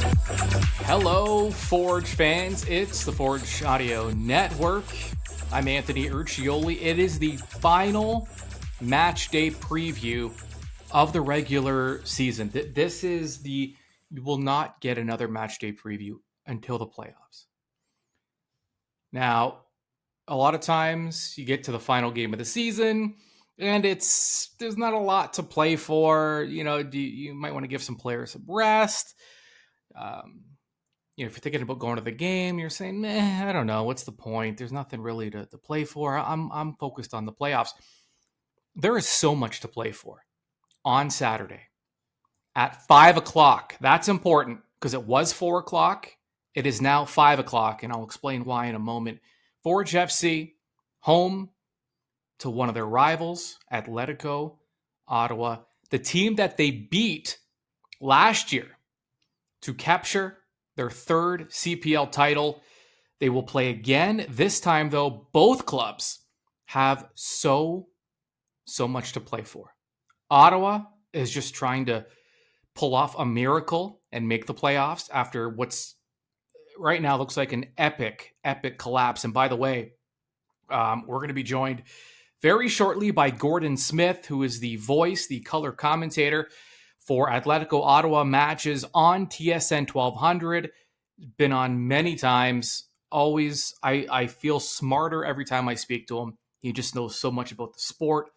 Hello, Forge fans. It's the Forge Audio Network. I'm Anthony Urcioli. It is the final match day preview of the regular season. You will not get another match day preview until the playoffs. Now, a lot of times you get to the final game of the season and there's not a lot to play for. You might want to give some players some rest. If you're thinking about going to the game, you're saying, I don't know, what's the point? There's nothing really to play for. I'm focused on the playoffs. There is so much to play for on Saturday at 5 o'clock. That's important because it was 4 o'clock. It is now 5 o'clock, and I'll explain why in a moment. Forge FC, home to one of their rivals, Atletico Ottawa, the team that they beat last year to capture their third CPL title. They will play again. This time, though, both clubs have so much to play for. Ottawa is just trying to pull off a miracle and make the playoffs after what's right now looks like an epic collapse. And by the way, we're going to be joined very shortly by Gordon Smith, who is the voice, the color commentator for Atletico Ottawa matches on TSN 1200. Been on many times. Always, I feel smarter every time I speak to him. He just knows so much about the sport,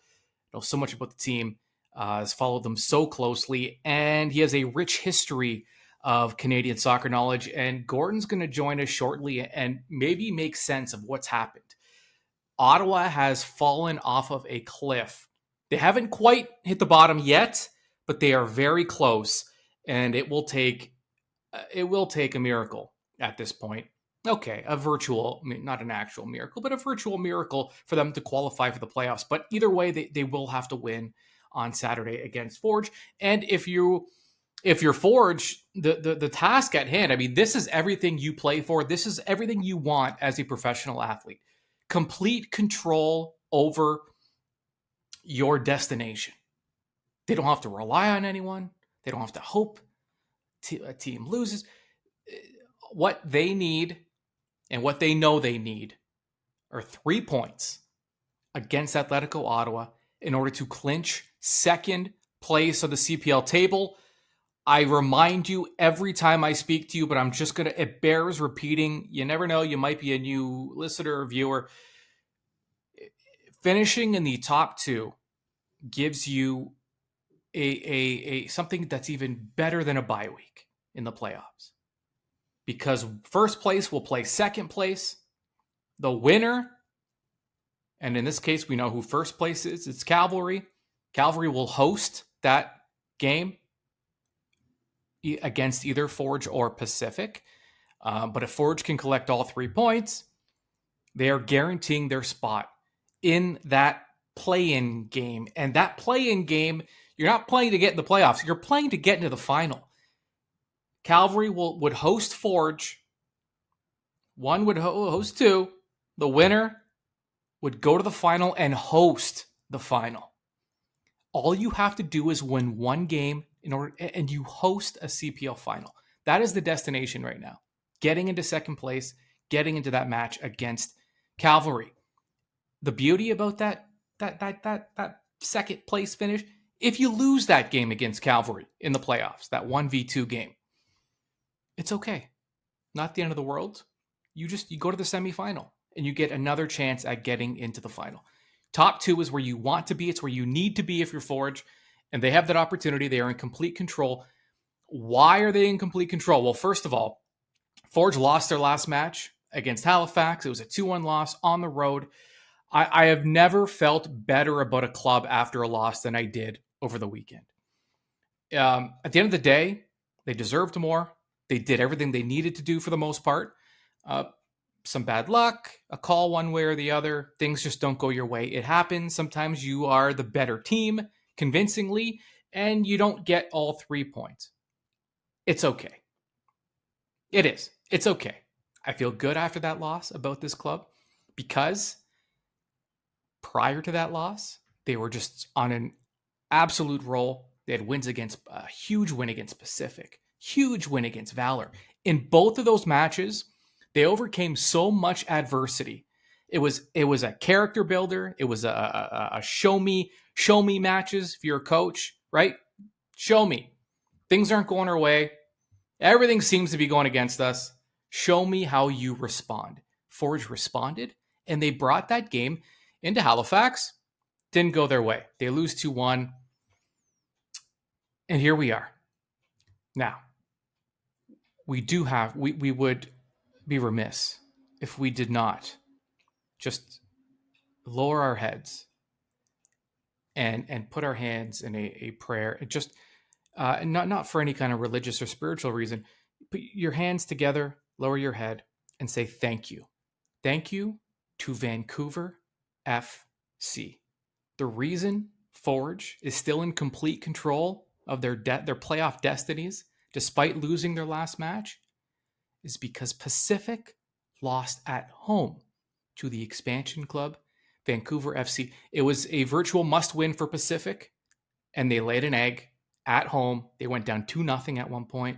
knows so much about the team, has followed them so closely, and he has a rich history of Canadian soccer knowledge. And Gordon's going to join us shortly and maybe make sense of what's happened. Ottawa has fallen off of a cliff. They haven't quite hit the bottom yet, but they are very close, and it will take a miracle at this point. Okay, not an actual miracle, but a virtual miracle for them to qualify for the playoffs. But either way, they will have to win on Saturday against Forge. And if you're Forge, the task at hand, I mean, this is everything you play for. This is everything you want as a professional athlete. Complete control over your destination. They don't have to rely on anyone. They don't have to hope a team loses. What they need and what they know they need are 3 points against Atletico Ottawa in order to clinch second place on the CPL table. I remind you every time I speak to you, but it bears repeating. You never know. You might be a new listener or viewer. Finishing in the top two gives you a something that's even better than a bye week in the playoffs, because first place will play second place. The winner, and in this case we know who first place is, it's Cavalry. Cavalry will host that game against either Forge or Pacific, but if Forge can collect all 3 points, they are guaranteeing their spot in that play-in game. And that play-in game, you're not playing to get in the playoffs. You're playing to get into the final. Cavalry would host Forge. One would host two. The winner would go to the final and host the final. All you have to do is win one game and you host a CPL final. That is the destination right now. Getting into second place, getting into that match against Cavalry. The beauty about that second place finish, if you lose that game against Cavalry in the playoffs, that 1v2 game, it's okay. Not the end of the world. You go to the semifinal and you get another chance at getting into the final. Top two is where you want to be. It's where you need to be if you're Forge, and they have that opportunity. They are in complete control. Why are they in complete control? Well, first of all, Forge lost their last match against Halifax. It was a 2-1 loss on the road. I have never felt better about a club after a loss than I did over the weekend. At the end of the day, they deserved more. They did everything they needed to do for the most part. Some bad luck, a call one way or the other. Things just don't go your way. It happens. Sometimes you are the better team convincingly, and you don't get all 3 points. It's okay. It is. It's okay. I feel good after that loss about this club because prior to that loss, they were just on an absolute roll. They had a huge win against Pacific, Huge win against Valor. In both of those matches, they overcame so much adversity. It was a character builder. It was a show me matches. If you're a coach, right? Show me. Things aren't going our way. Everything seems to be going against us. Show me how you respond. Forge responded, and they brought that game into Halifax. Didn't go their way. They lose 2-1. And here we are. Now, we would be remiss if we did not just lower our heads and put our hands in a prayer. It just not for any kind of religious or spiritual reason. Put your hands together, lower your head, and say thank you. Thank you to Vancouver FC. The reason Forge is still in complete control of their playoff destinies, despite losing their last match, is because Pacific lost at home to the expansion club, Vancouver FC. It was a virtual must-win for Pacific, and they laid an egg at home. They went down 2-0 at one point.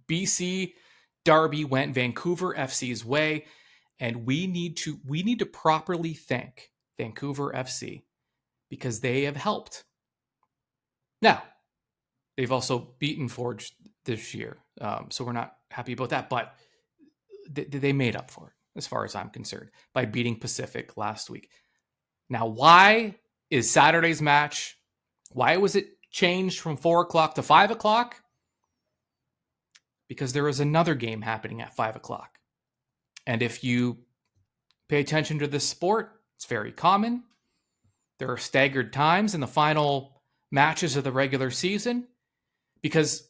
BC Derby went Vancouver FC's way, and we need to properly thank Vancouver FC because they have helped. Now, they've also beaten Forge this year, so we're not happy about that, but they made up for it, as far as I'm concerned, by beating Pacific last week. Now, why is Saturday's match, why was it changed from 4 o'clock to 5 o'clock? Because there is another game happening at 5 o'clock. And if you pay attention to this sport, it's very common. There are staggered times in the final matches of the regular season because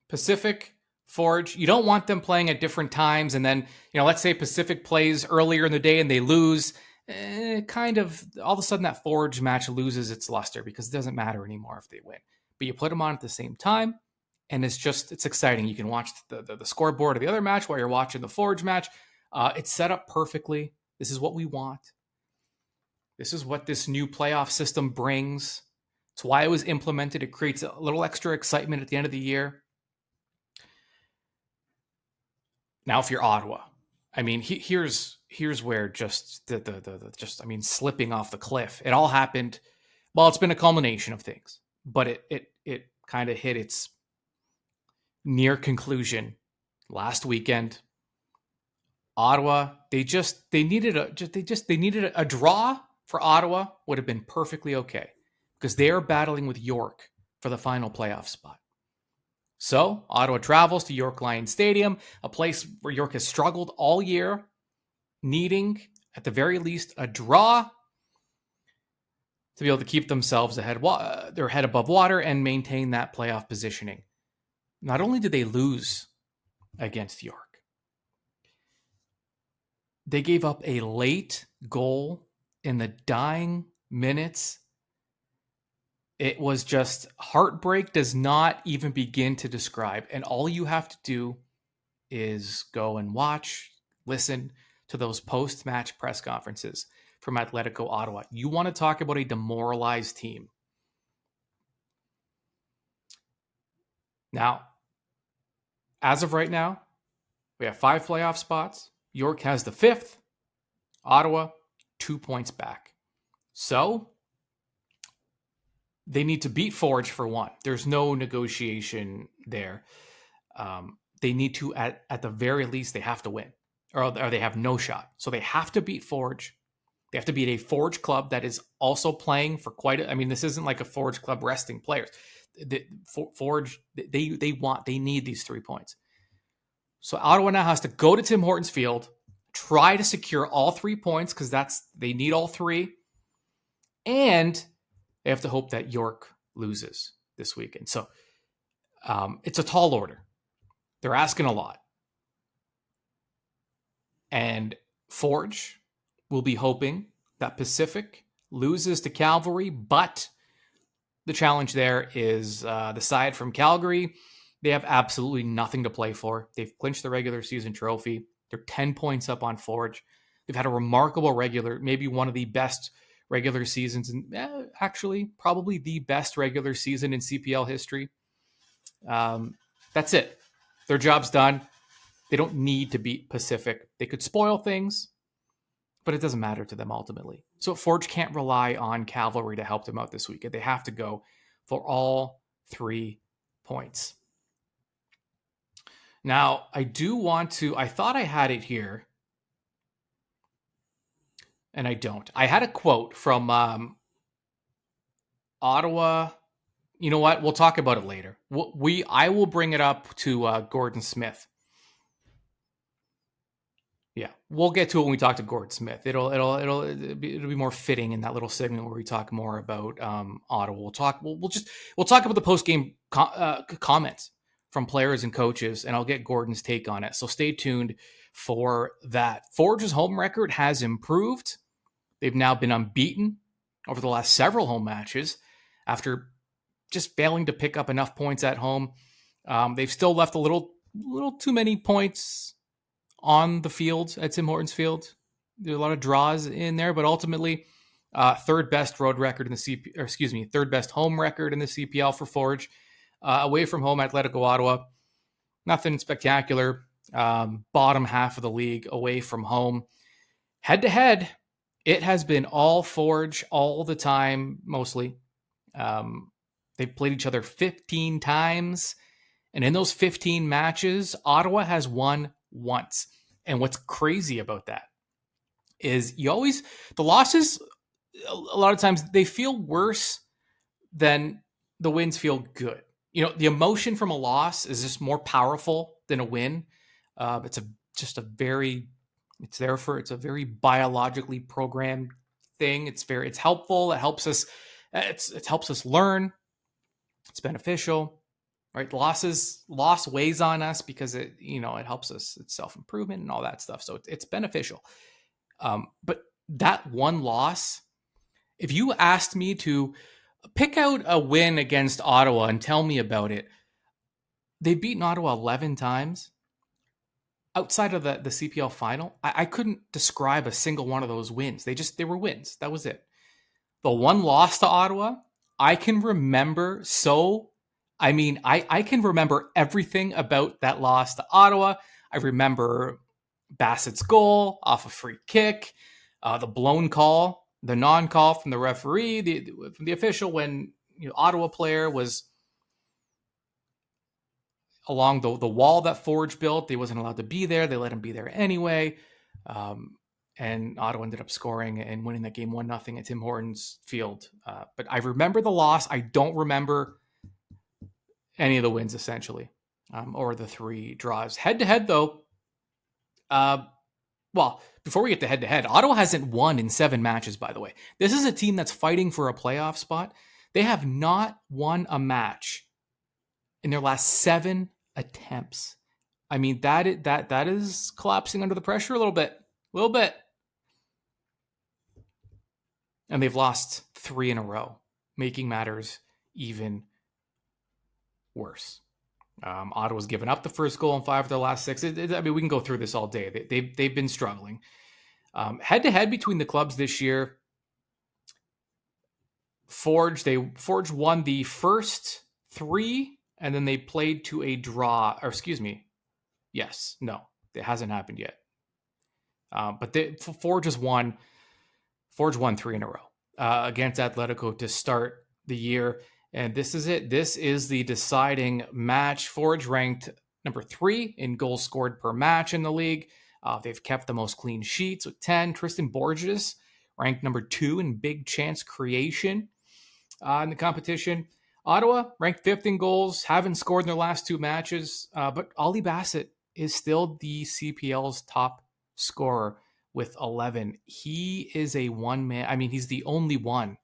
Pacific, Forge, you don't want them playing at different times. And then, let's say Pacific plays earlier in the day and they lose. Kind of all of a sudden that Forge match loses its luster because it doesn't matter anymore if they win. But you put them on at the same time, and it's exciting. You can watch the scoreboard of the other match while you're watching the Forge match. It's set up perfectly. This is what we want. This is what this new playoff system brings. It's why it was implemented. It creates a little extra excitement at the end of the year. Now, if you're Ottawa, I mean, here's where just slipping off the cliff. It all happened. Well, it's been a culmination of things, but it kind of hit its near conclusion last weekend. Ottawa, they needed a draw for Ottawa would have been perfectly okay because they are battling with York for the final playoff spot. So Ottawa travels to York Lions Stadium, a place where York has struggled all year, needing at the very least a draw to be able to keep themselves their head above water and maintain that playoff positioning. Not only did they lose against York, they gave up a late goal in the dying minutes. It was just heartbreak does not even begin to describe. And all you have to do is go and listen to those post-match press conferences from Atletico Ottawa. You want to talk about a demoralized team. Now, as of right now, we have 5 playoff spots. York has the 5th. Ottawa, 2 points back. So they need to beat Forge for 1. There's no negotiation there. They need to, at the very least, they have to win. Or they have no shot. So they have to beat Forge. They have to beat a Forge club that is also playing for this isn't like a Forge club resting players. Forge, they need these 3 points. So Ottawa now has to go to Tim Hortons Field, try to secure all 3 points because they need all 3. And they have to hope that York loses this weekend. So it's a tall order. They're asking a lot. And Forge will be hoping that Pacific loses to Calgary, but the challenge there is the side from Calgary. They have absolutely nothing to play for. They've clinched the regular season trophy. They're 10 points up on Forge. They've had a remarkable maybe one of the best regular seasons, and actually probably the best regular season in CPL history. That's it. Their job's done. They don't need to beat Pacific. They could spoil things, but it doesn't matter to them ultimately. So Forge can't rely on Cavalry to help them out this weekend. They have to go for all 3 points. Now, I do want to, I thought I had it here, and I don't. I had a quote from Ottawa. You know what? We'll talk about it later. I will bring it up to Gordon Smith. Yeah, we'll get to it when we talk to Gordon Smith. It'll be more fitting in that little segment where we talk more about Ottawa. We'll talk about the post game comments from players and coaches, and I'll get Gordon's take on it. So stay tuned for that. Forge's home record has improved. They've now been unbeaten over the last several home matches after just failing to pick up enough points at home. They've still left a little too many points on the field at Tim Hortons Field. There's a lot of draws in there, but ultimately, third best road record in the third best home record in the CPL for Forge. Away from home, Atletico Ottawa, nothing spectacular. Bottom half of the league away from home. Head to head, it has been all Forge all the time, mostly. They've played each other 15 times. And in those 15 matches, Ottawa has won once. And what's crazy about that is the losses, a lot of times they feel worse than the wins feel good. You know, the emotion from a loss is just more powerful than a win. It's a very biologically programmed thing. It's helpful. It helps us. It helps us learn. It's beneficial, right? Loss weighs on us because it helps us. It's self-improvement and all that stuff. So it's beneficial. But that one loss, if you asked me to pick out a win against Ottawa and tell me about it, they've beaten Ottawa 11 times. Outside of the CPL final, I couldn't describe a single one of those wins. They were wins. That was it. The one loss to Ottawa, I can remember I can remember everything about that loss to Ottawa. I remember Bassett's goal off a free kick, the blown call, the non-call from the referee, from the official when Ottawa player was along the wall that Forge built. He wasn't allowed to be there. They let him be there anyway. And Ottawa ended up scoring and winning that game 1-0 at Tim Hortons Field. But I remember the loss. I don't remember any of the wins, essentially, or the 3 draws. Head-to-head, though, well, before we get to head-to-head, Ottawa hasn't won in 7 matches, by the way. This is a team that's fighting for a playoff spot. They have not won a match in their last 7 attempts. I mean, that is collapsing under the pressure a little bit. And they've lost 3 in a row, making matters even worse. Ottawa's given up the first goal in 5 of their last 6. We can go through this all day. They've been struggling. Head-to-head between the clubs this year, Forge won the first 3, and then they played to a draw. Or excuse me, yes, no, it hasn't happened yet. But Forge won 3 in a row against Atletico to start the year. And this is it. This is the deciding match. Forge ranked number 3 in goals scored per match in the league. They've kept the most clean sheets with 10. Tristan Borges ranked number 2 in big chance creation in the competition. Ottawa ranked 5th in goals, haven't scored in their last 2 matches. But Ollie Bassett is still the CPL's top scorer with 11. He is a one-man. He's the only one.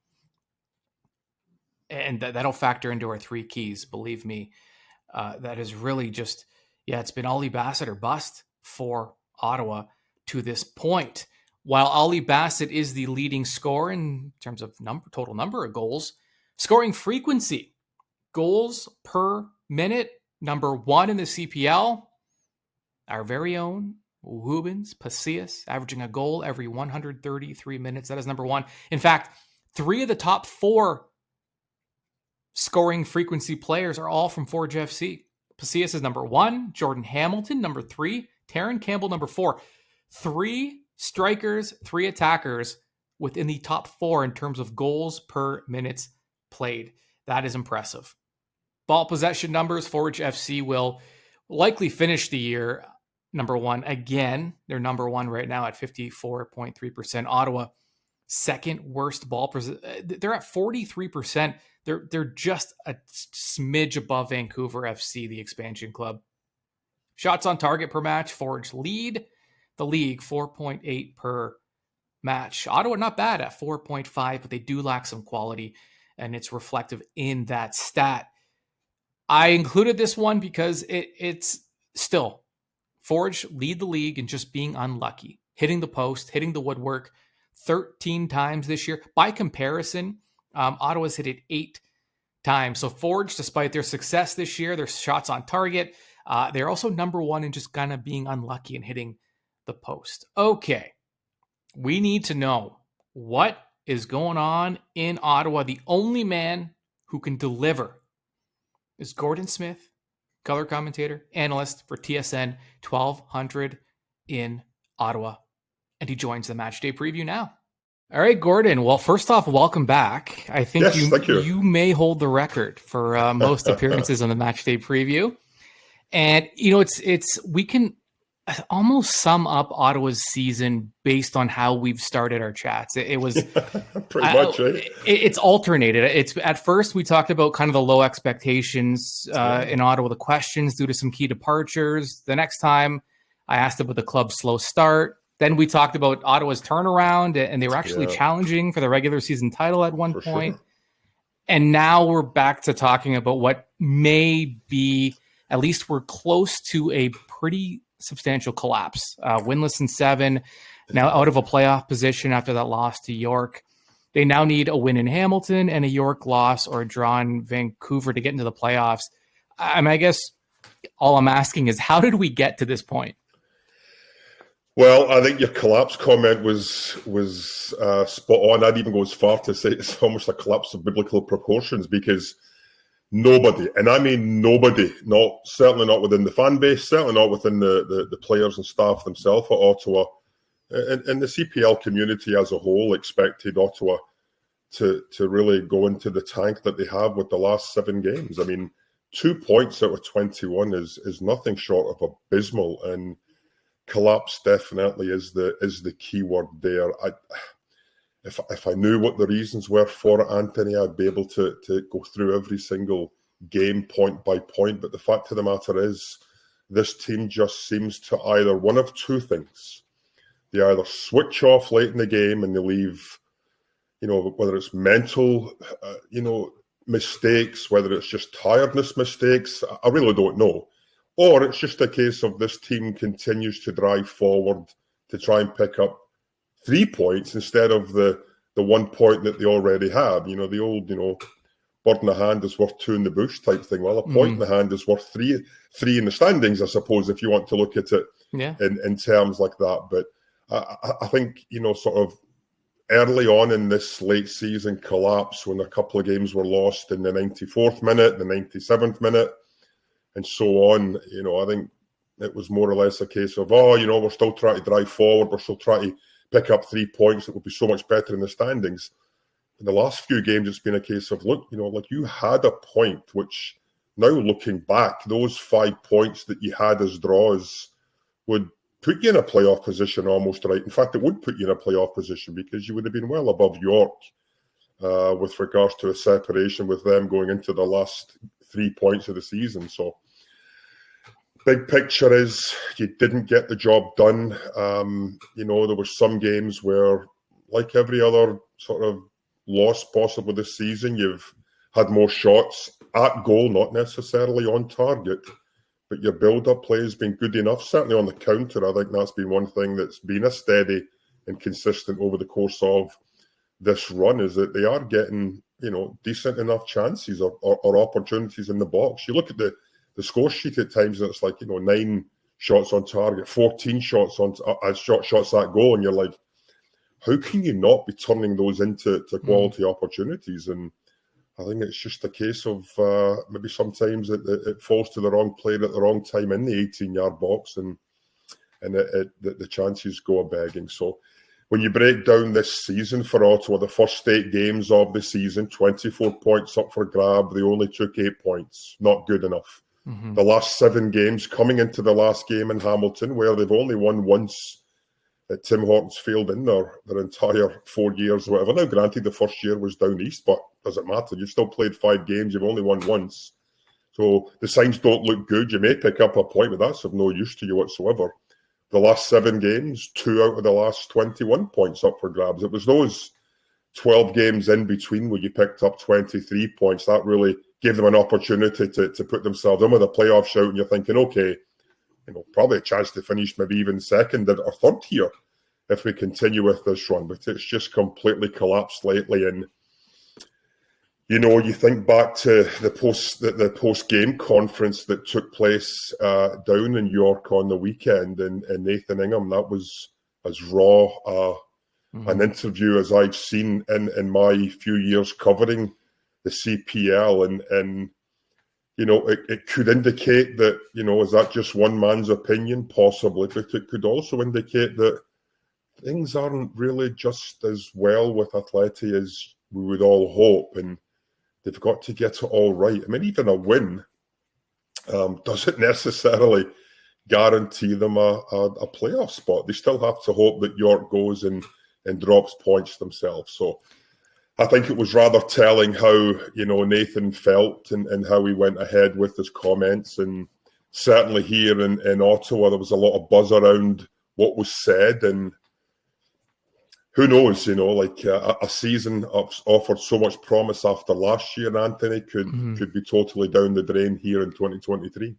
And that'll factor into our 3 keys, believe me. That is really just, it's been Ollie Bassett or bust for Ottawa to this point. While Ollie Bassett is the leading scorer in terms of total number of goals, scoring frequency, goals per minute, number 1 in the CPL, our very own Rubens Pasillas, averaging a goal every 133 minutes. That is number 1. In fact, 3 of the top 4 scoring frequency players are all from Forge FC. Pacias is number 1, Jordan Hamilton number 3, Taron Campbell number 4. 3 strikers, 3 attackers within the top 4 in terms of goals per minutes played. That is impressive. Ball possession numbers, Forge FC will likely finish the year number 1 again. They're number 1 right now at 54.3%. Ottawa, second worst ball. They're at 43%. They're just a smidge above Vancouver FC, the expansion club. Shots on target per match, Forge lead the league 4.8 per match. Ottawa not bad at 4.5, but they do lack some quality, and it's reflective in that stat. I included this one because it's still Forge lead the league in just being unlucky, hitting the post, hitting the woodwork 13 times this year. By comparison, Ottawa's hit it 8 times. So Forge, despite their success this year, their shots on target, they're also number 1 in just kind of being unlucky and hitting the post. Okay, we need to know what is going on in Ottawa. The only man who can deliver is Gordon Smith, color commentator, analyst for TSN 1200 in Ottawa. And he joins the match day preview now. All right, Gordon. Well, first off, welcome back. I think you may hold the record for most appearances on the match day preview. And, we can almost sum up Ottawa's season based on how we've started our chats. It was pretty much, right? It's alternated. It's at first we talked about kind of the low expectations in Ottawa, the questions due to some key departures. The next time I asked about the club's slow start. Then we talked about Ottawa's turnaround, and they were actually challenging for the regular season title at one point. Sure. And now we're back to talking about what may be, at least we're close to a pretty substantial collapse. Winless in 7, now out of a playoff position after that loss to York. They now need a win in Hamilton and a York loss or a draw in Vancouver to get into the playoffs. I guess all I'm asking is, how did we get to this point? Well, I think your collapse comment was spot on. I'd even go as far to say it's almost a collapse of biblical proportions, because nobody, and I mean nobody, certainly not within the fan base, certainly not within the players and staff themselves at Ottawa, and the CPL community as a whole expected Ottawa to really go into the tank that they have with the last 7 games. I mean, 2 points out of 21 is nothing short of abysmal, and collapse definitely is the key word there. If I knew what the reasons were for it, Anthony, I'd be able to go through every single game point by point. But the fact of the matter is, this team just seems to either one of 2 things. They either switch off late in the game and they leave, whether it's mental, mistakes, whether it's just tiredness mistakes, I really don't know. Or it's just a case of this team continues to drive forward to try and pick up 3 points instead of the 1 point that they already have. The old, bird in the hand is worth 2 in the bush type thing. Well, a point in the hand is worth three in the standings, I suppose, if you want to look at it in terms like that. But I think, sort of early on in this late season collapse, when a couple of games were lost in the 94th minute, the 97th minute, and so on, I think it was more or less a case of, we're still trying to drive forward. We're still trying to pick up 3 points that would be so much better in the standings. In the last few games, it's been a case of, look, you had a point, which now looking back, those 5 points that you had as draws would put you in a playoff position almost, right? In fact, it would put you in a playoff position, because you would have been well above York with regards to a separation with them going into the last 3 points of the season. So big picture is you didn't get the job done. There were some games where, like every other sort of loss possible this season, you've had more shots at goal, not necessarily on target, but your build-up play has been good enough. Certainly on the counter, I think that's been one thing that's been a steady and consistent over the course of this run, is that they are getting, decent enough chances or opportunities in the box. You look at the score sheet at times, and it's like, 9 shots on target, 14 shots on shots at goal, and you're like, how can you not be turning those into quality opportunities? And I think it's just a case of maybe sometimes it falls to the wrong player at the wrong time in the 18-yard box, and the chances go a begging. So when you break down this season for Ottawa, the first 8 games of the season, 24 points up for grab. They only took 8 points. Not good enough. Mm-hmm. The last 7 games, coming into the last game in Hamilton, where they've only won once at Tim Hortons Field in their entire 4 years, whatever. Now, granted, the first year was down east, but doesn't matter. You've still played 5 games. You've only won once. So the signs don't look good. You may pick up a point, but that's of no use to you whatsoever. The last 7 games, 2 out of the last 21 points up for grabs. It was those 12 games in between where you picked up 23 points. That really gave them an opportunity to put themselves in with a playoff shout, and you're thinking, okay, probably a chance to finish maybe even second or third here if we continue with this run. But it's just completely collapsed lately. And, you think back to the post-game conference that took place down in York on the weekend, and Nathan Ingham, that was as raw an interview as I've seen in my few years covering the CPL. And it could indicate that, is that just one man's opinion? Possibly, but it could also indicate that things aren't really just as well with Atleti as we would all hope, and they've got to get it all right. I mean, even a win doesn't necessarily guarantee them a playoff spot. They still have to hope that York goes and drops points themselves. So I think it was rather telling how, Nathan felt and how he went ahead with his comments. And certainly here in Ottawa, there was a lot of buzz around what was said. And who knows, a season offered so much promise after last year, Anthony, could be totally down the drain here in 2023.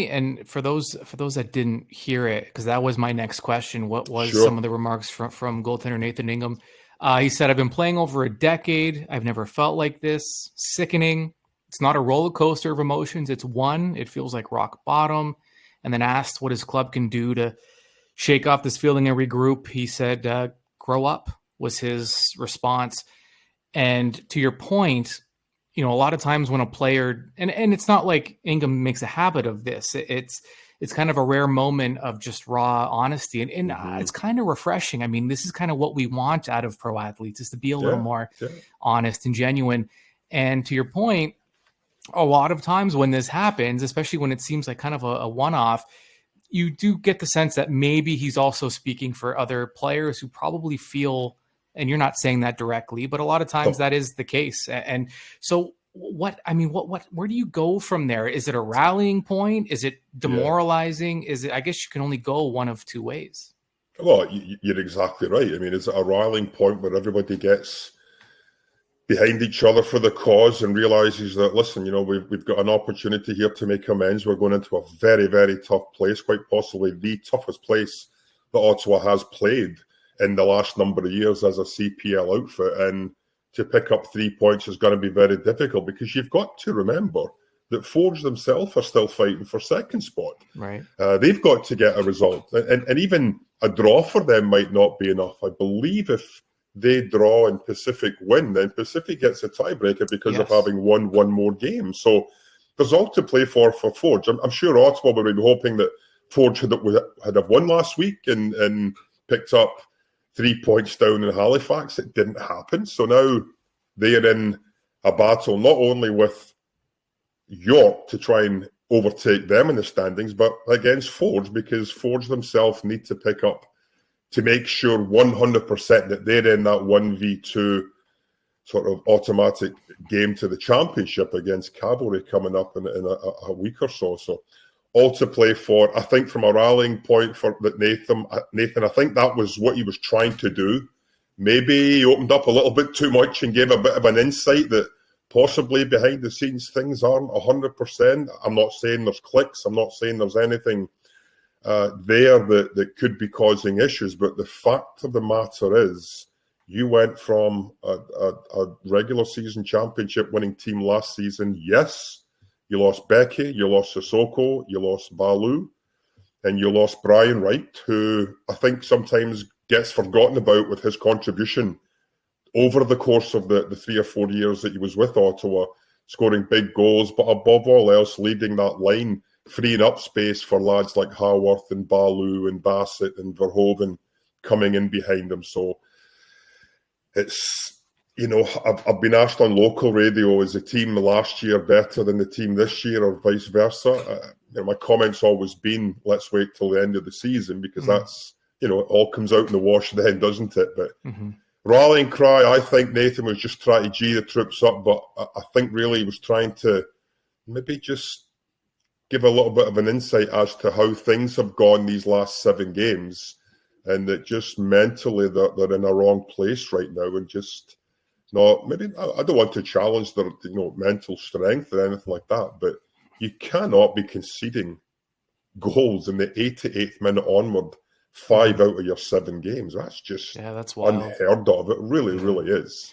And for those that didn't hear it, because that was my next question, what was Sure. some of the remarks from goaltender Nathan Ingham? He said, "I've been playing over a decade. I've never felt like this. Sickening. It's not a roller coaster of emotions. It's one. It feels like rock bottom." And then asked what his club can do to shake off this feeling and regroup. He said, "Grow up," was his response. And to your point, a lot of times when a player, and it's not like Ingham makes a habit of this. It's kind of a rare moment of just raw honesty. And it's kind of refreshing. I mean, this is kind of what we want out of pro athletes, is to be a little more honest and genuine. And to your point, a lot of times when this happens, especially when it seems like kind of a one-off, you do get the sense that maybe he's also speaking for other players who probably feel, and you're not saying that directly, but a lot of times that is the case. And so where do you go from there? Is it a rallying point? Is it demoralizing? Is it, I guess you can only go one of two ways. Well, you're exactly right. I mean, is it a rallying point where everybody gets behind each other for the cause and realizes that, listen, we've got an opportunity here to make amends. We're going into a very, very tough place, quite possibly the toughest place that Ottawa has played in the last number of years as a CPL outfit. And to pick up 3 points is going to be very difficult, because you've got to remember that Forge themselves are still fighting for second spot. Right. They've got to get a result. And even a draw for them might not be enough. I believe if they draw and Pacific win, then Pacific gets a tiebreaker because of having won one more game. So there's all to play for Forge. I'm sure Ottawa would be hoping that Forge had have won last week and picked up 3 points down in Halifax. It didn't happen. So now they're in a battle not only with York to try and overtake them in the standings, but against Forge, because Forge themselves need to pick up to make sure 100% that they're in that 1v2 sort of automatic game to the championship against Cavalry coming up in a week or so. So all to play for. I think from a rallying point for that Nathan, I think that was what he was trying to do. Maybe he opened up a little bit too much and gave a bit of an insight that possibly behind the scenes things aren't 100%. I'm not saying there's clicks. I'm not saying there's anything there that could be causing issues. But the fact of the matter is, you went from a regular season championship winning team last season. Yes, you lost Becky, you lost Sissoko, you lost Balu, and you lost Brian Wright, who I think sometimes gets forgotten about with his contribution over the course of the 3 or 4 years that he was with Ottawa, scoring big goals, but above all else, leading that line, freeing up space for lads like Haworth and Balu and Bassett and Verhoeven coming in behind him. So it's, I've been asked on local radio, is the team last year better than the team this year or vice versa? My comment's always been, let's wait till the end of the season, because that's, it all comes out in the wash then, doesn't it? But rallying cry, I think Nathan was just trying to G the troops up, but I think really he was trying to maybe just give a little bit of an insight as to how things have gone these last 7 games, and that just mentally they're in a wrong place right now, and just not, maybe, I don't want to challenge their mental strength or anything like that, but you cannot be conceding goals in the 88th minute onward 5 out of your 7 games. That's just that's wild. Unheard of. It really, really is.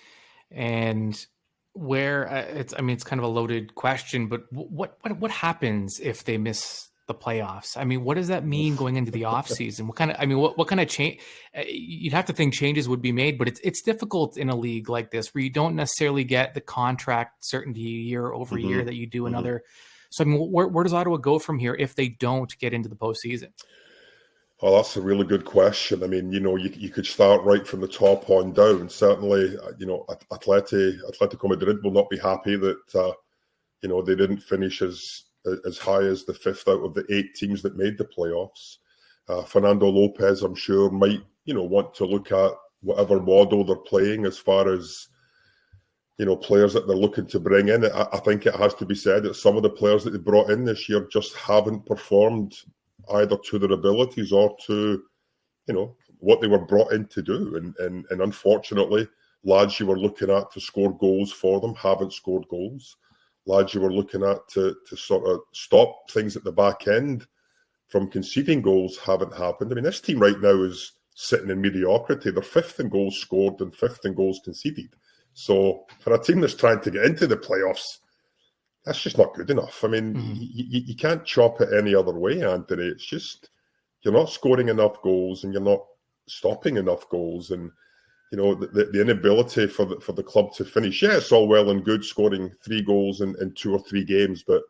And where it's kind of a loaded question, but what happens if they miss the playoffs? I mean, what does that mean going into the off season? What kind of change? You'd have to think changes would be made, but it's difficult in a league like this where you don't necessarily get the contract certainty year over year that you do in other. So where does Ottawa go from here if they don't get into the postseason? Oh, that's a really good question. I mean, you could start right from the top on down. Certainly, Atletico Madrid will not be happy that they didn't finish as high as the 5th out of the 8 teams that made the playoffs. Fernando Lopez, I'm sure, might want to look at whatever model they're playing as far as players that they're looking to bring in. I think it has to be said that some of the players that they brought in this year just haven't performed either to their abilities or to, what they were brought in to do. And unfortunately, lads you were looking at to score goals for them haven't scored goals. Lads you were looking at to sort of stop things at the back end from conceding goals haven't happened. I mean, this team right now is sitting in mediocrity. They're 5th in goals scored and 5th in goals conceded. So for a team that's trying to get into the playoffs, that's just not good enough. I mean, you can't chop it any other way, Anthony. It's just you're not scoring enough goals and you're not stopping enough goals. And, the inability for the club to finish. Yeah, it's all well and good scoring 3 goals in 2 or 3 games, but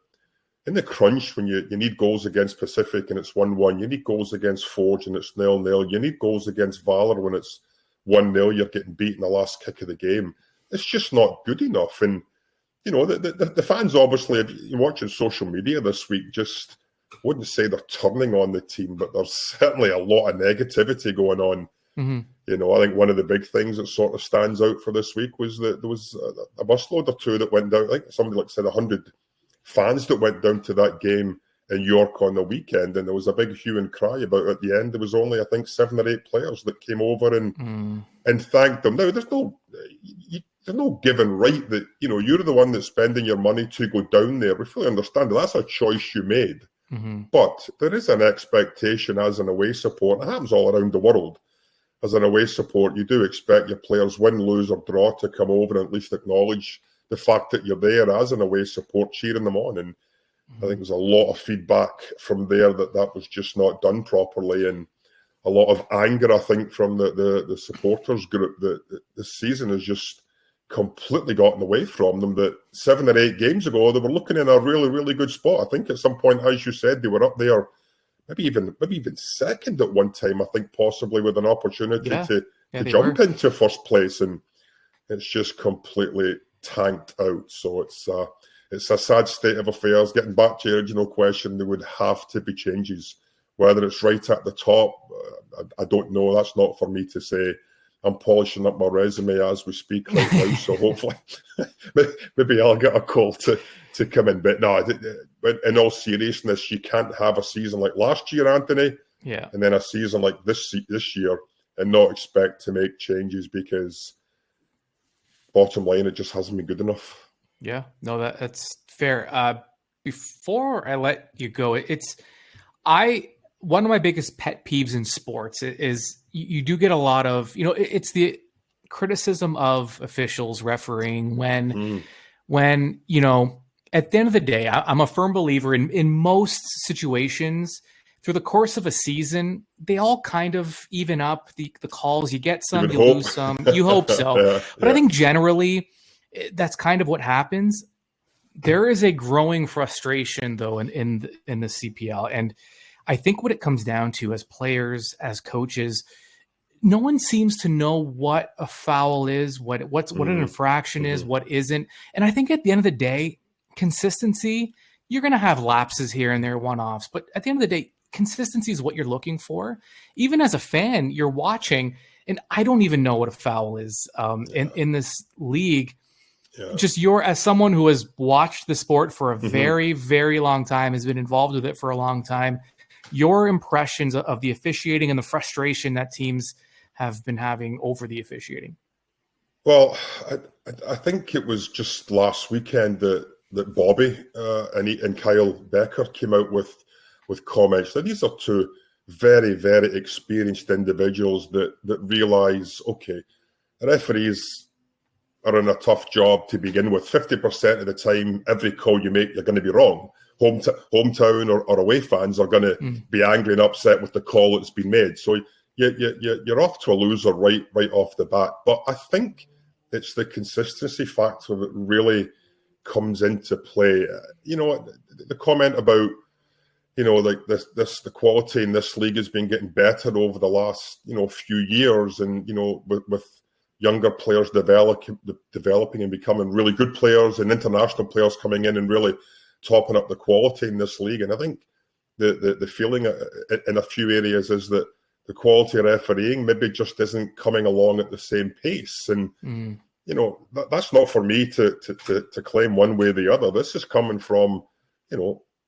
in the crunch, when you need goals against Pacific and it's 1-1, you need goals against Forge and it's 0-0, you need goals against Valor when it's 1-0, you're getting beaten the last kick of the game. It's just not good enough. And the fans, obviously, if you're watching social media this week, just wouldn't say they're turning on the team, but there's certainly a lot of negativity going on. I think one of the big things that sort of stands out for this week was that there was a busload or 2 that went down. I think somebody said 100 fans that went down to that game in York on the weekend, and there was a big hue and cry about it. At the end, there was only, I think, 7 or 8 players that came over and thanked them. Now, there's no given right that, you're the one that's spending your money to go down there. We fully understand that that's a choice you made. But there is an expectation as an away support, and it happens all around the world. As an away support, you do expect your players, win, lose or draw, to come over and at least acknowledge the fact that you're there as an away support, cheering them on. And I think there's a lot of feedback from there that was just not done properly, and a lot of anger, I think, from the supporters group that this season has just completely gotten away from them. That 7 or 8 games ago, they were looking in a really, really good spot. I think at some point, as you said, they were up there, maybe even second at one time, I think, possibly with an opportunity to jump into first place, and it's just completely tanked out. So it's a sad state of affairs. Getting back to your original question, there would have to be changes. Whether it's right at the top, I don't know. That's not for me to say. I'm polishing up my resume as we speak right now, so hopefully maybe I'll get a call to come in. But no, in all seriousness, you can't have a season like last year, Anthony, and then a season like this year and not expect to make changes, because bottom line, it just hasn't been good enough. Yeah, no, that's fair. Before I let you go, one of my biggest pet peeves in sports is you do get a lot of, it's the criticism of officials refereeing when at the end of the day, I'm a firm believer in most situations, through the course of a season, they all kind of even up the calls. You get You some, would you hope. lose some. You hope so. Yeah, But I yeah. think generally that's kind of what happens. There is a growing frustration, though, in the CPL. And I think what it comes down to as players, as coaches, no one seems to know what a foul is, what an infraction is, what isn't. And I think at the end of the day, consistency, you're going to have lapses here and there, one-offs. But at the end of the day, consistency is what you're looking for. Even as a fan, you're watching, and I don't even know what a foul is in this league. Yeah. Just as someone who has watched the sport for a very, very long time, has been involved with it for a long time, your impressions of the officiating and the frustration that teams have been having over the officiating. Well, I think it was just last weekend that Bobby and Kyle Becker came out with comments. Now, these are two very, very experienced individuals that realise, okay, referees are in a tough job to begin with. 50% of the time, every call you make, you're going to be wrong. Hometown or away fans are going to be angry and upset with the call that's been made. So you're off to a loser right off the bat. But I think it's the consistency factor that really comes into play. The comment about, like the quality in this league has been getting better over the last, few years, and, with younger players developing and becoming really good players, and international players coming in and really topping up the quality in this league. And I think the feeling in a few areas is that the quality of refereeing maybe just isn't coming along at the same pace. And, that's not for me to claim one way or the other. This is coming from,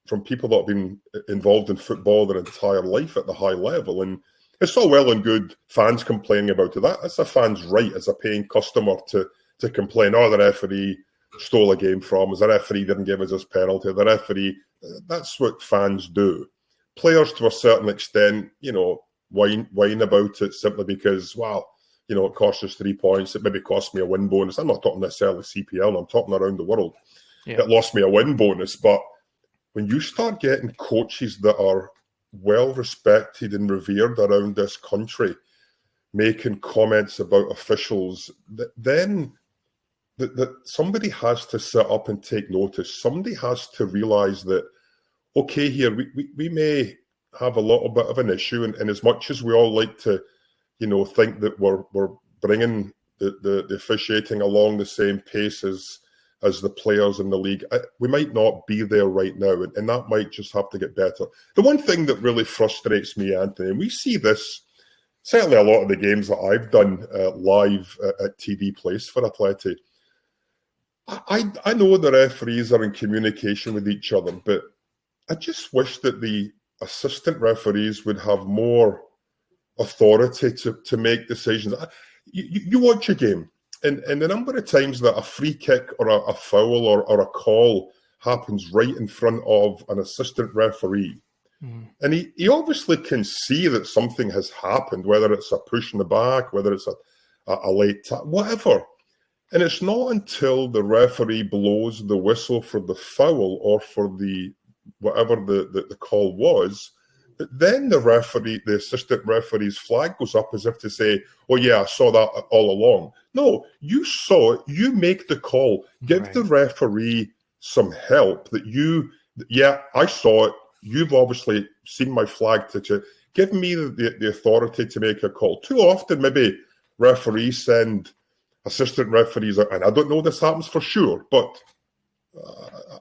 from people that have been involved in football their entire life at the high level. And it's all well and good fans complaining about it. That's a fan's right as a paying customer to complain, the referee stole a game from us, the referee didn't give us his penalty, the referee, that's what fans do. Players, to a certain extent, whine about it simply because, it cost us 3 points, it maybe cost me a win bonus. I'm not talking necessarily CPL, I'm talking around the world. Yeah. It lost me a win bonus. But when you start getting coaches that are well respected and revered around this country making comments about officials, then that somebody has to sit up and take notice. Somebody has to realise that, okay, here we may have a little bit of an issue, and as much as we all like to, think that we're bringing the officiating along the same pace as the players in the league, we might not be there right now, and that might just have to get better. The one thing that really frustrates me, Anthony, and we see this certainly a lot of the games that I've done live at TD Place for Atleti, I know the referees are in communication with each other, but I just wish that the assistant referees would have more authority to make decisions. You watch a game, and the number of times that a free kick or a foul or a call happens right in front of an assistant referee, and he obviously can see that something has happened, whether it's a push in the back, whether it's a late tap, whatever. And it's not until the referee blows the whistle for the foul or for the whatever the call was, that then the assistant referee's flag goes up as if to say, oh yeah, I saw that all along. No, you saw it, you make the call. Give the referee some help I saw it, you've obviously seen my flag to give me the authority to make a call. Too often, maybe referees send assistant referees, and I don't know this happens for sure, but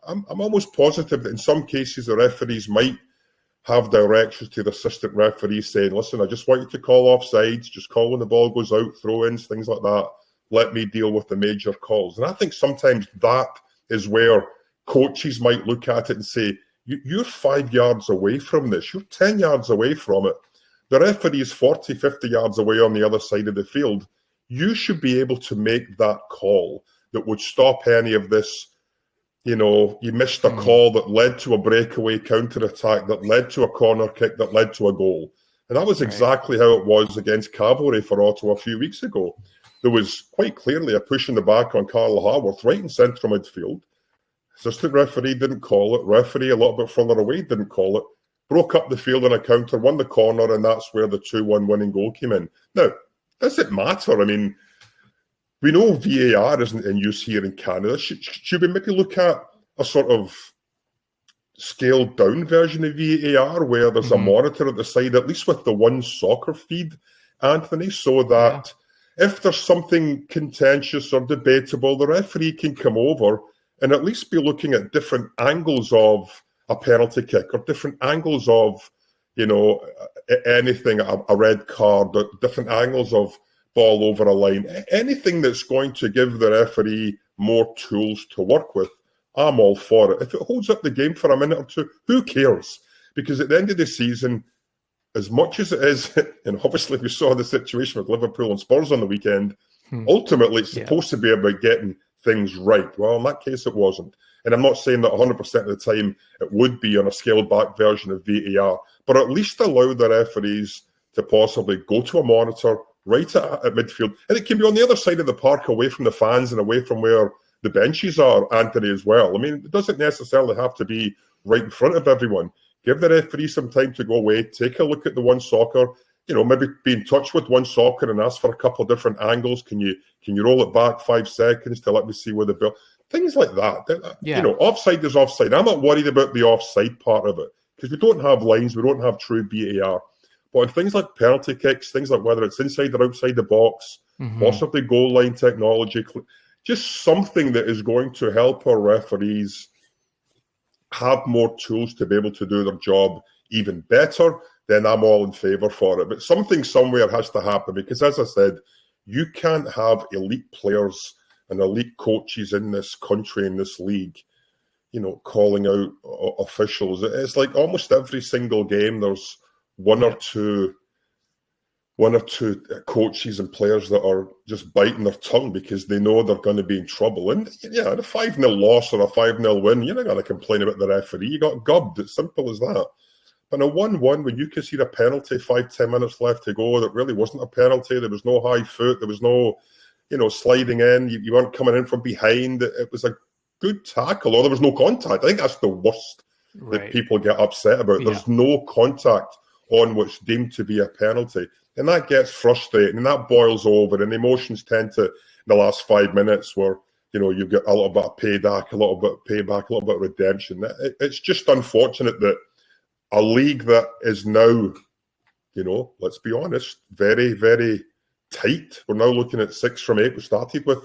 I'm almost positive that in some cases the referees might have directions to the assistant referees saying, listen, I just want you to call offsides, just call when the ball goes out, throw-ins, things like that. Let me deal with the major calls. And I think sometimes that is where coaches might look at it and say, you're 5 yards away from this, you're 10 yards away from it. The referee is 40, 50 yards away on the other side of the field. You should be able to make that call that would stop any of this. You missed a call that led to a breakaway counter-attack, that led to a corner kick, that led to a goal. And that was exactly how it was against Cavalry for Ottawa a few weeks ago. There was quite clearly a push in the back on Carl Haworth, right in central midfield. Assistant referee didn't call it. Referee a little bit further away didn't call it. broke up the field on a counter, won the corner, and that's where the 2-1 winning goal came in. Now, does it matter? I mean, we know VAR isn't in use here in Canada. Should we maybe look at a sort of scaled down version of VAR where there's a monitor at the side, at least with the one soccer feed, Anthony, so that if there's something contentious or debatable, the referee can come over and at least be looking at different angles of a penalty kick or different angles of, anything, a red card, or different angles of ball over a line, anything that's going to give the referee more tools to work with. I'm all for it. If it holds up the game for a minute or two, who cares? Because at the end of the season, as much as it is, and obviously we saw the situation with Liverpool and Spurs on the weekend, ultimately it's supposed to be about getting things right. Well, in that case, it wasn't. And I'm not saying that 100% of the time it would be on a scaled back version of VAR, but at least allow the referees to possibly go to a monitor right at midfield. And it can be on the other side of the park, away from the fans and away from where the benches are, Anthony, as well. I mean, it doesn't necessarily have to be right in front of everyone. Give the referee some time to go away, take a look at the one soccer, maybe be in touch with one soccer and ask for a couple of different angles. Can you roll it back 5 seconds to let me see where the ball... Things like that. Offside is offside. I'm not worried about the offside part of it because we don't have lines, we don't have true VAR. But on things like penalty kicks, things like whether it's inside or outside the box, possibly goal line technology, just something that is going to help our referees have more tools to be able to do their job even better, then I'm all in favour for it. But something somewhere has to happen because, as I said, you can't have elite players and elite coaches in this country, in this league, calling out officials. It's like almost every single game there's one or two coaches and players that are just biting their tongue because they know they're going to be in trouble. And yeah, a 5-0 loss or a 5-0 win, you're not going to complain about the referee. You got gubbed. It's simple as that. But a 1-1, when you concede a penalty 5-10 minutes left to go, that really wasn't a penalty. There was no high foot. There was no, sliding in. You weren't coming in from behind. It was a good tackle, or there was no contact. I think that's the worst that people get upset about. Yeah. There's no contact on what's deemed to be a penalty. And that gets frustrating, and that boils over, and emotions tend to, in the last 5 minutes, where, you've got a little bit of payback, a little bit of payback, a little bit of redemption. It's just unfortunate that a league that is now, let's be honest, very, very tight. We're now looking at 6 from 8. We started with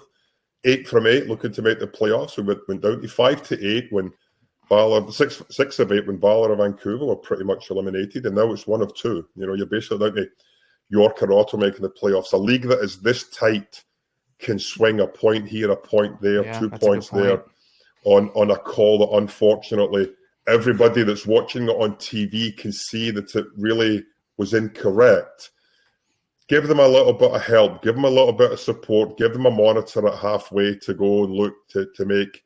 8 from 8, looking to make the playoffs. We went down to 5-8 when Valor, 6 of 8 when Valor and Vancouver were pretty much eliminated, and now it's 1 of 2. You're basically down to York or Ottawa making the playoffs. A league that is this tight can swing a point here, a point there, 2 points there on a call that unfortunately everybody that's watching it on TV can see that it really was incorrect. Give them a little bit of help, give them a little bit of support, give them a monitor at halfway to go and look to make...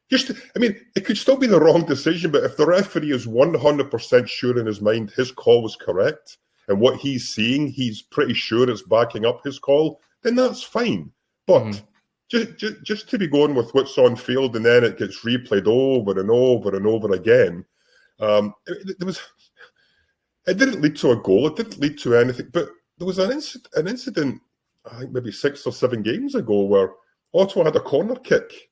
it could still be the wrong decision, but if the referee is 100% sure in his mind his call was correct, and what he's seeing, he's pretty sure it's backing up his call, then that's fine. But just to be going with what's on field and then it gets replayed over and over and over again, it didn't lead to a goal. It didn't lead to anything. But there was an incident, I think maybe 6 or 7 games ago, where Ottawa had a corner kick.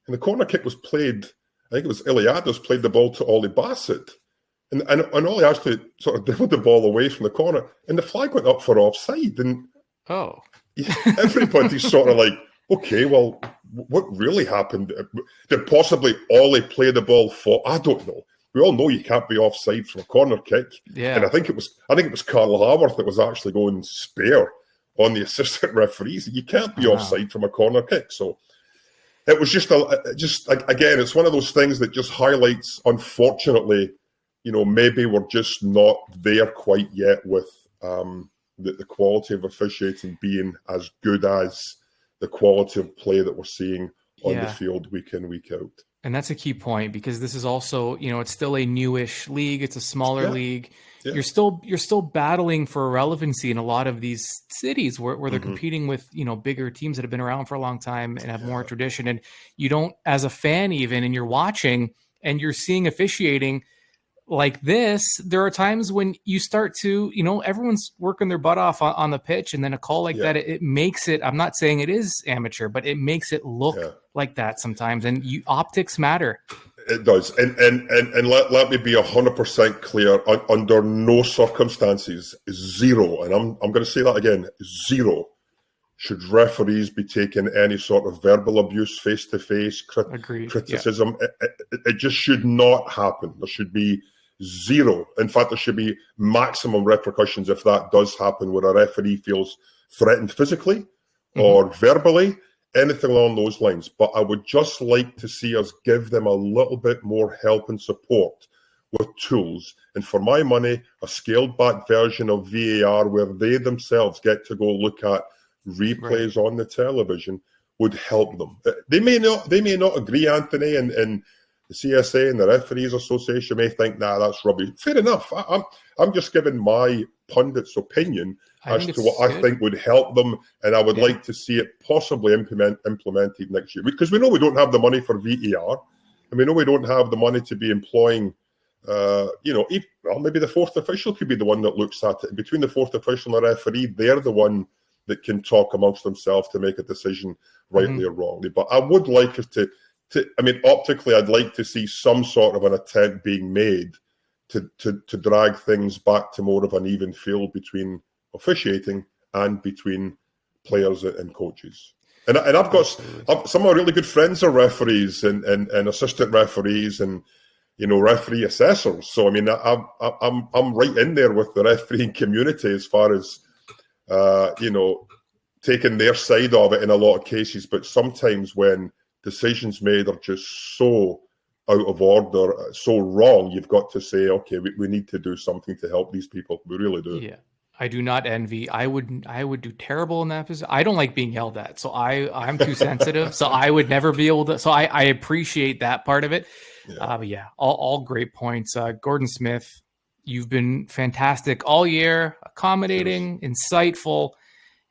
And the corner kick was played, I think it was Iliadis played the ball to Ollie Bassett. And Ollie actually sort of dribbled the ball away from the corner, and the flag went up for offside. And everybody's sort of like, okay, well, what really happened? Did possibly Ollie play the ball for? I don't know. We all know you can't be offside from a corner kick. Yeah. And I think it was Carl Haworth that was actually going spare on the assistant referees. You can't be offside from a corner kick. So it was just again, it's one of those things that just highlights, unfortunately, maybe we're just not there quite yet with the quality of officiating being as good as the quality of play that we're seeing on the field week in, week out. And that's a key point, because this is also, it's still a newish league. It's a smaller league. Yeah. You're still battling for relevancy in a lot of these cities where they're competing with, bigger teams that have been around for a long time and have more tradition. And you don't, as a fan even, and you're watching and you're seeing officiating, like this, there are times when you start to, everyone's working their butt off on the pitch, and then a call like Yeah, that, it makes it, I'm not saying it is amateur, but it makes it look yeah. like that sometimes. And optics matter. It does, and let me be 100% clear. Under no circumstances, zero, and I'm going to say that again, zero, should referees be taking any sort of verbal abuse, face to face Agreed. Yeah. criticism. It just should not happen. There should be zero. In fact, there should be maximum repercussions if that does happen, where a referee feels threatened physically or verbally, anything along those lines. But I would just like to see us give them a little bit more help and support with tools. And for my money, a scaled back version of VAR where they themselves get to go look at replays on the television would help them. They may not agree, Anthony, and the CSA and the Referees Association may think, nah, that's rubbish. Fair enough. I'm just giving my pundit's opinion as to what I think would help them, and I would like to see it possibly implemented next year. Because we know we don't have the money for VAR, and we know we don't have the money to be employing, maybe the fourth official could be the one that looks at it. Between the fourth official and the referee, they're the one that can talk amongst themselves to make a decision rightly or wrongly. But I would like us to optically, I'd like to see some sort of an attempt being made to drag things back to more of an even field between officiating and between players and coaches. And I've got some of my really good friends are referees and assistant referees and referee assessors. So I'm right in there with the refereeing community as far as taking their side of it in a lot of cases. But sometimes when decisions made are just so out of order, so wrong, you've got to say, okay, we need to do something to help these people. We really do. Yeah. I do not envy. I would do terrible in that position. I don't like being yelled at, so I'm too sensitive. So I would never be able to. So I appreciate that part of it. Yeah. But yeah, all great points. Gordon Smith, you've been fantastic all year, accommodating, insightful.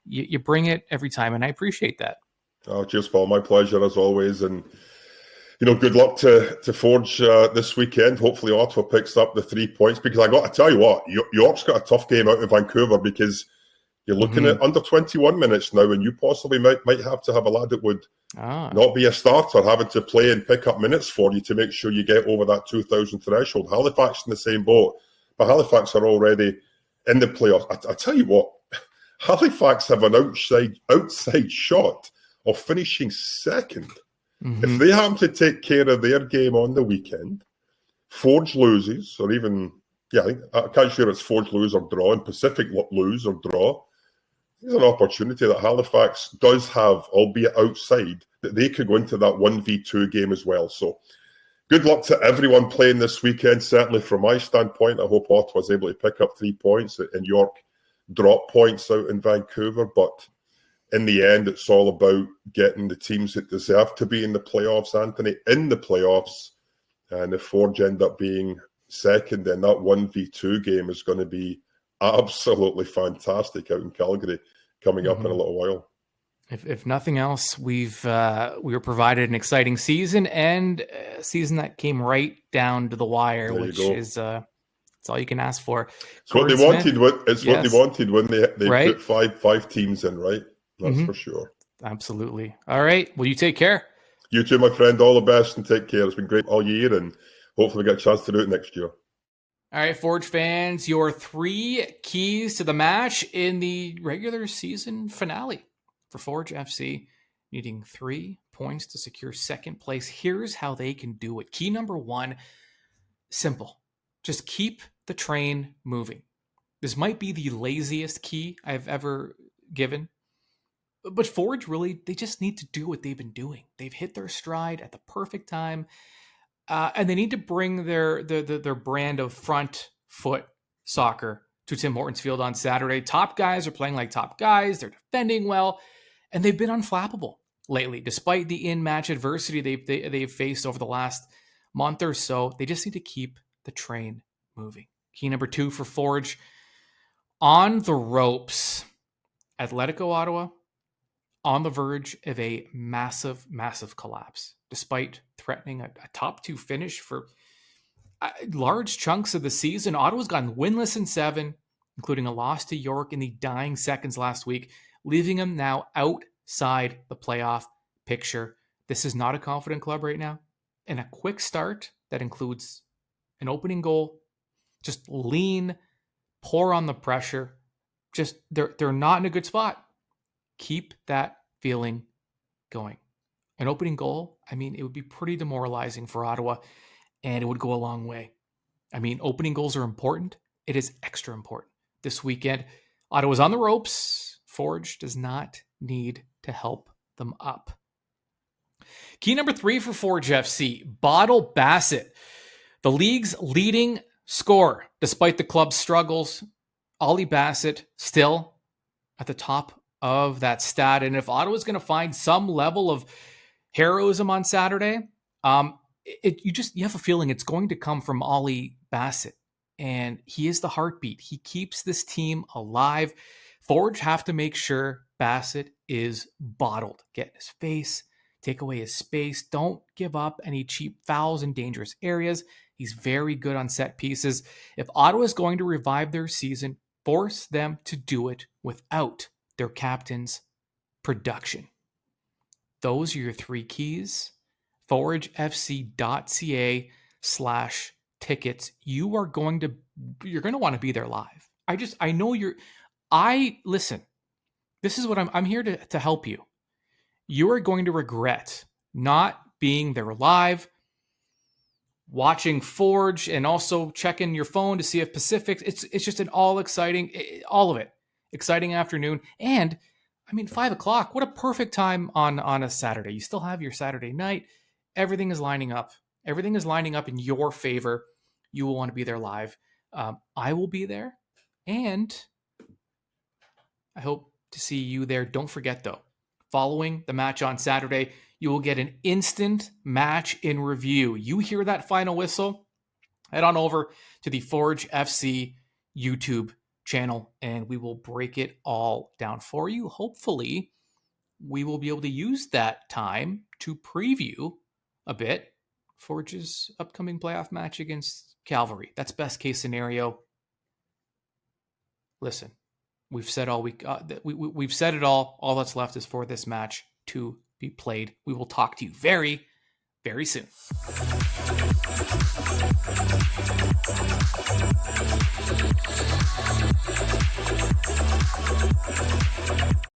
You bring it every time, and I appreciate that. Oh, cheers, Paul. My pleasure as always, and good luck to Forge this weekend. Hopefully, Ottawa picks up the 3 points, because I got to tell you what, York's got a tough game out of Vancouver, because you're looking at under 21 minutes now, and you possibly might have to have a lad that would not be a starter, having to play and pick up minutes for you to make sure you get over that 2,000 threshold. Halifax in the same boat, but Halifax are already in the playoffs. I tell you what, Halifax have an outside shot of finishing second. If they happen to take care of their game on the weekend, Forge loses, or even, I can't sure it's Forge lose or draw, and Pacific lose or draw. There's an opportunity that Halifax does have, albeit outside, that they could go into that 1v2 game as well. So good luck to everyone playing this weekend. Certainly from my standpoint, I hope Ottawa's able to pick up 3 points and York drop points out in Vancouver. But in the end, it's all about getting the teams that deserve to be in the playoffs, Anthony, in the playoffs. And if Forge end up being second, then that 1v2 game is going to be absolutely fantastic out in Calgary coming up in a little while. If nothing else, we were provided an exciting season, and a season that came right down to the wire, which is it's all you can ask for. It's what they wanted. It's what they wanted when they put five teams in, right? That's for sure. Absolutely. All right. Well, you take care. You too, my friend. All the best and take care. It's been great all year, and hopefully we get a chance to do it next year. All right, Forge fans, your 3 keys to the match in the regular season finale for Forge FC, needing 3 points to secure second place. Here's how they can do it. Key number 1, simple. Just keep the train moving. This might be the laziest key I've ever given, but Forge really, they just need to do what they've been doing. They've hit their stride at the perfect time. And they need to bring their brand of front foot soccer to Tim Hortons Field on Saturday. Top guys are playing like top guys. They're defending well, and they've been unflappable lately, despite the in-match adversity they've faced over the last month or so. They just need to keep the train moving. Key number 2 for Forge: on the ropes. Atletico Ottawa on the verge of a massive, massive collapse, despite threatening a top 2 finish for large chunks of the season, Ottawa's gone winless in 7, including a loss to York in the dying seconds last week, leaving them now outside the playoff picture. This is not a confident club right now. And a quick start that includes an opening goal, just lean, pour on the pressure. Just they're not in a good spot. Keep that feeling going. An opening goal, I mean, it would be pretty demoralizing for Ottawa, and it would go a long way. I mean, opening goals are important. It is extra important. This weekend, Ottawa's on the ropes. Forge does not need to help them up. Key number 3 for Forge FC, Bottle Bassett. The league's leading scorer, despite the club's struggles. Ollie Bassett still at the top of that stat. And if Ottawa's going to find some level of heroism on Saturday, you have a feeling it's going to come from Ollie Bassett. And he is the heartbeat. He keeps this team alive. Forge have to make sure Bassett is bottled. Get in his face, take away his space. Don't give up any cheap fouls in dangerous areas. He's very good on set pieces. If Ottawa is going to revive their season, force them to do it without their captain's production. Those are your 3 keys. foragefc.ca/tickets. You're going to want to be there live. Listen, this is what I'm here to help you. You are going to regret not being there live, watching Forge, and also checking your phone to see if Pacific. It's just an all of it exciting afternoon. And I mean, 5:00. What a perfect time on a Saturday. You still have your Saturday night. Everything is lining up. Everything is lining up in your favor. You will want to be there live. I will be there, and I hope to see you there. Don't forget, though, following the match on Saturday, you will get an instant match in review. You hear that final whistle, head on over to the Forge FC YouTube channel, and we will break it all down for you. Hopefully, we will be able to use that time to preview a bit Forge's upcoming playoff match against Calvary. That's best case scenario. Listen, we've said all we've said it all. All that's left is for this match to be played. We will talk to you very, very soon.